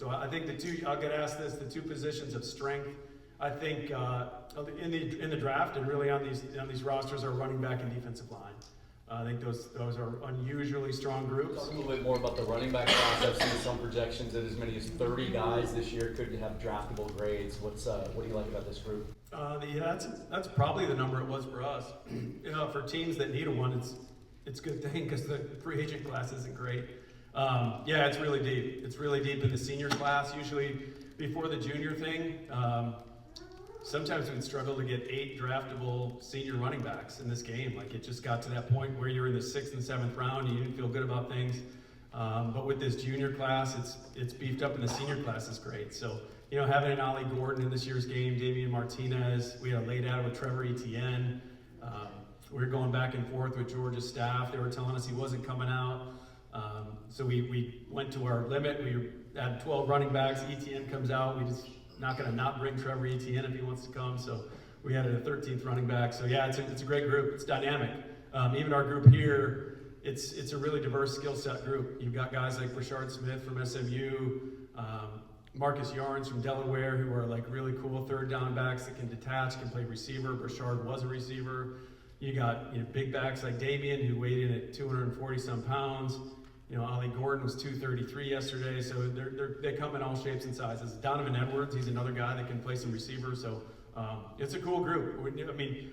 So I think I'll get asked this, the two positions of strength, I think in the draft and really on these rosters are running back and defensive line. I think those are unusually strong groups. Talk a little bit more about the running back class. I've seen some projections that as many as 30 guys this year could have draftable grades. What do you like about this group? That's probably the number it was for us. For teams that need one, it's a good thing because the free agent class isn't great. It's really deep. It's really deep in the senior class. Usually before the junior thing, sometimes we'd struggle to get 8 draftable senior running backs in this game. Like it just got to that point where you're in the 6th and 7th round and you didn't feel good about things. But with this junior class, it's beefed up, and the senior class is great. So, having an Ollie Gordon in this year's game, Damian Martinez, we had a late out with Trevor Etienne. We were going back and forth with Georgia's staff. They were telling us he wasn't coming out. So we went to our limit. We had 12 running backs. Etienne comes out. We just not going to not bring Trevor Etienne if he wants to come. So we added a 13th running back. So it's a great group. It's dynamic. Even our group here, it's a really diverse skill set group. You've got guys like Brashard Smith from SMU, Marcus Yarns from Delaware, who are like really cool third down backs that can detach, can play receiver. Brashard was a receiver. You got big backs like Damian, who weighed in at 240 some pounds. Ollie Gordon was 233 yesterday, so they come in all shapes and sizes. Donovan Edwards, he's another guy that can play some receiver, so it's a cool group.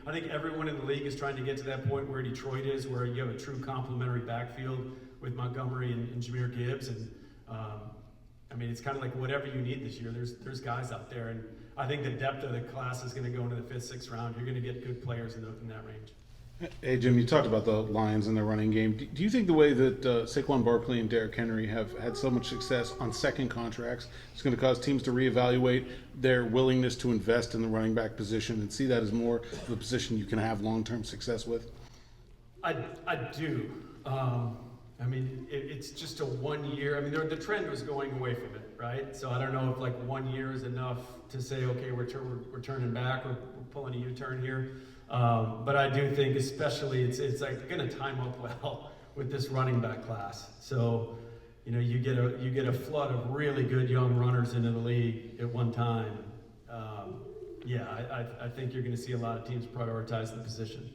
I think everyone in the league is trying to get to that point where Detroit is, where you have a true complementary backfield with Montgomery and Jahmyr Gibbs, and it's kind of like whatever you need this year. There's guys out there, and I think the depth of the class is going to go into the 5th, 6th round. You're going to get good players in that range. Hey, Jim, you talked about the Lions and their running game. Do you think the way that Saquon Barkley and Derrick Henry have had so much success on second contracts is going to cause teams to reevaluate their willingness to invest in the running back position and see that as more of a position you can have long-term success with? I do. It's just a 1 year. The trend was going away from it, right? So I don't know if 1 year is enough to say, okay, we're turning back, we're pulling a U-turn here. But I do think, especially, it's going to time up well with this running back class. So, you get a flood of really good young runners into the league at one time. I think you're going to see a lot of teams prioritize the position.